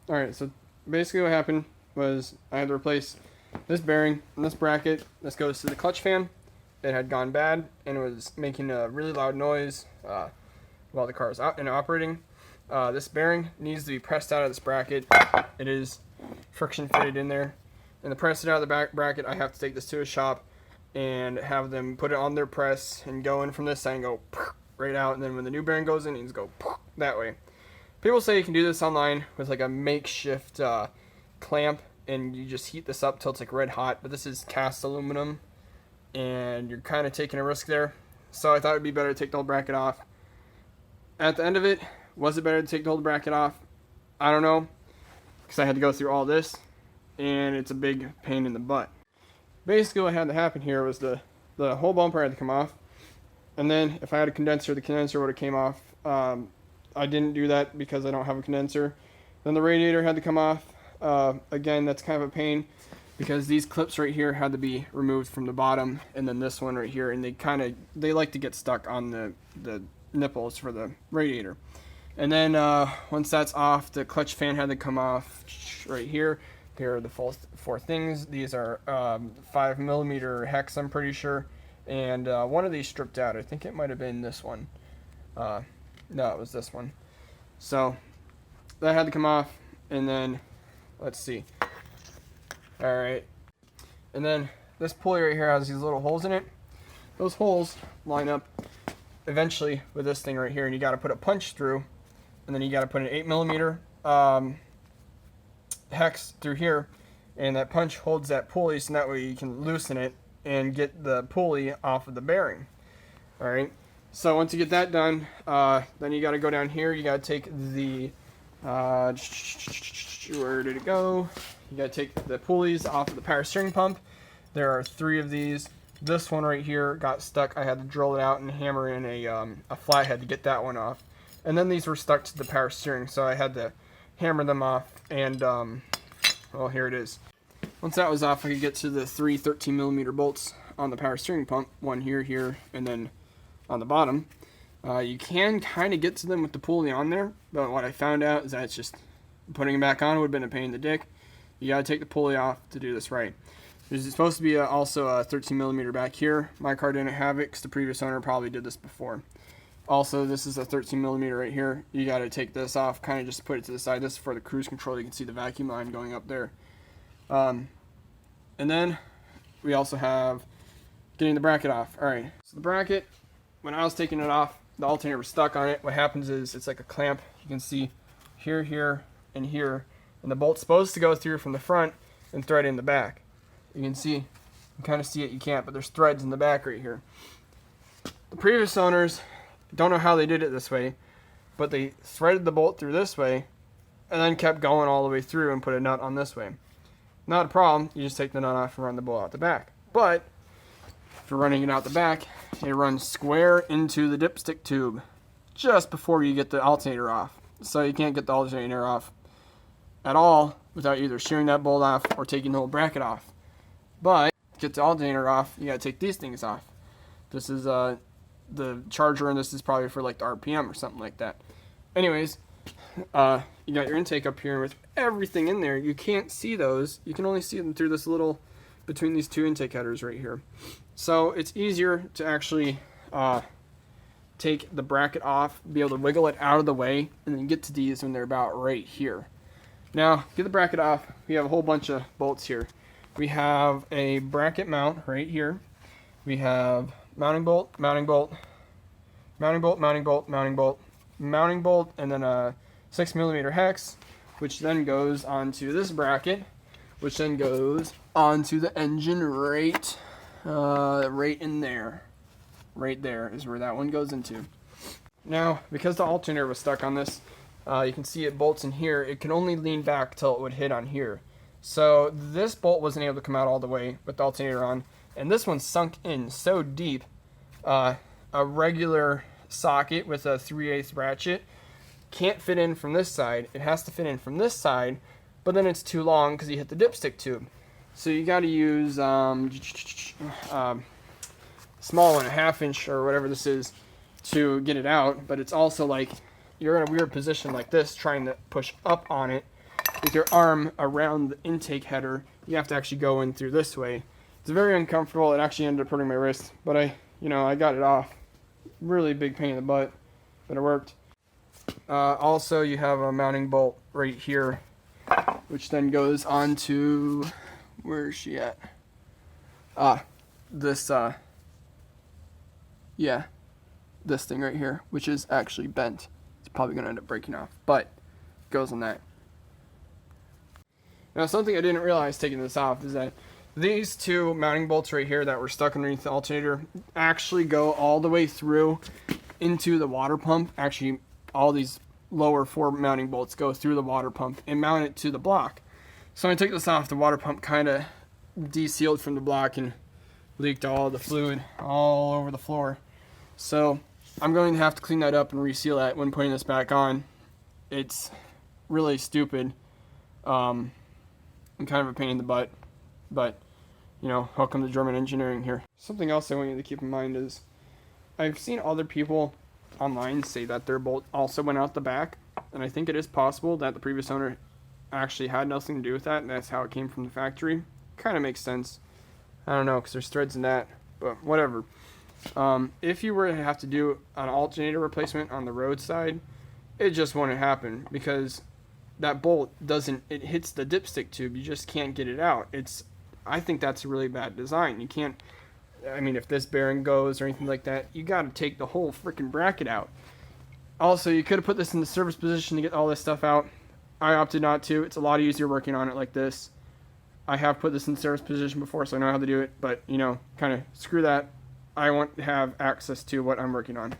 Alright, so basically what happened was I had to replace this bearing and this bracket. This goes to the clutch fan. It had gone bad and it was making a really loud noise while the car was out and operating. This bearing needs to be pressed out of this bracket. It is friction fitted in there. And to press it out of the back bracket, I have to take this to a shop and have them put it on their press and go in from this side and go right out. And then when the new bearing goes in, it needs to go that way. People say you can do this online with like a makeshift clamp, and you just heat this up till it's like red hot, but this is cast aluminum and you're kind of taking a risk there. So I thought it'd be better to take the whole bracket off. At the end of it, was it better to take the whole bracket off? I don't know, because I had to go through all this and it's a big pain in the butt. Basically what had to happen here was the whole bumper had to come off, and then if I had a condenser, the condenser would have came off. I didn't do that because I don't have a condenser. Then the radiator had to come off. Again, that's kind of a pain because these clips right here had to be removed from the bottom, and then this one right here, and they like to get stuck on the nipples for the radiator. And then once that's off, the clutch fan had to come off right here. Here are the four things. These are 5mm hex, I'm pretty sure, and one of these stripped out. I think it might have been this one. No, it was this one. So that had to come off, and then let's see. All right, and then this pulley right here has these little holes in it. Those holes line up eventually with this thing right here, and you got to put a punch through, and then you got to put an 8mm hex through here, and that punch holds that pulley, so that way you can loosen it and get the pulley off of the bearing. All right. So once you get that done, then you got to go down here. You got to take the, where did it go? You got to take the pulleys off of the power steering pump. There are 3 of these. This one right here got stuck. I had to drill it out and hammer in a flathead to get that one off. And then these were stuck to the power steering, so I had to hammer them off. And, well, here it is. Once that was off, I could get to the 3 13mm bolts on the power steering pump. One here, and then on the bottom. You can kind of get to them with the pulley on there, but what I found out is that it's just putting them back on would have been a pain in the dick. You got to take the pulley off to do this right. There's supposed to be also a 13mm back here. My car didn't have it because the previous owner probably did this before. Also, this is a 13mm right here. You got to take this off, kind of just put it to the side. This is for the cruise control. You can see the vacuum line going up there. And then we also have getting the bracket off. All right, so the bracket, when I was taking it off, the alternator was stuck on it. What happens is it's like a clamp. You can see here, and here, and the bolt's supposed to go through from the front and thread in the back. You can see, you can kind of see it, you can't, but there's threads in the back right here. The previous owners, don't know how they did it this way, but they threaded the bolt through this way and then kept going all the way through and put a nut on this way. Not a problem, you just take the nut off and run the bolt out the back. But if you're running it out the back, it runs square into the dipstick tube just before you get the alternator off. So you can't get the alternator off at all without either shearing that bolt off or taking the whole bracket off. But to get the alternator off, you gotta take these things off. This is the charger, and this is probably for like the RPM or something like that. Anyways, you got your intake up here with everything in there. You can't see those. You can only see them through this little, between these 2 intake headers right here. So it's easier to actually take the bracket off, be able to wiggle it out of the way, and then get to these when they're about right here. Now, get the bracket off. We have a whole bunch of bolts here. We have a bracket mount right here. We have mounting bolt, mounting bolt, mounting bolt, mounting bolt, mounting bolt, mounting bolt, and then a 6mm hex, which then goes onto this bracket, which then goes onto the engine right in there. Right there is where that one goes into. Now, because the alternator was stuck on this, you can see it bolts in here. It can only lean back till it would hit on here. So this bolt wasn't able to come out all the way with the alternator on, and this one sunk in so deep. A regular socket with a 3/8 ratchet can't fit in from this side. It has to fit in from this side, but then it's too long because you hit the dipstick tube. So you got to use small one, a 1/2 inch or whatever this is, to get it out. But it's also like you're in a weird position like this, trying to push up on it with your arm around the intake header. You have to actually go in through this way. It's very uncomfortable. It actually ended up hurting my wrist, but I got it off. Really big pain in the butt, but it worked. Also, you have a mounting bolt right here, which then goes onto, where is she at? This thing right here, which is actually bent. It's probably gonna end up breaking off, but it goes on that. Now, something I didn't realize taking this off is that these two mounting bolts right here that were stuck underneath the alternator actually go all the way through into the water pump. Actually, all these lower 4 mounting bolts go through the water pump and mount it to the block. So when I took this off, the water pump kind of de-sealed from the block and leaked all the fluid all over the floor. So I'm going to have to clean that up and reseal that when putting this back on. It's really stupid and kind of a pain in the butt, but welcome to German engineering here. Something else I want you to keep in mind is I've seen other people online say that their bolt also went out the back, and I think it is possible that the previous owner actually had nothing to do with that, and that's how it came from the factory. Kind of makes sense. I don't know, because there's threads in that, but whatever. If you were to have to do an alternator replacement on the roadside, it just wouldn't happen, because that bolt it hits the dipstick tube. You just can't get it out. I think that's a really bad design. You can't, if this bearing goes or anything like that, you got to take the whole freaking bracket out. Also, you could have put this in the service position to get all this stuff out. I opted not to. It's a lot easier working on it like this. I have put this in service position before, so I know how to do it, but, kind of screw that. I want to have access to what I'm working on.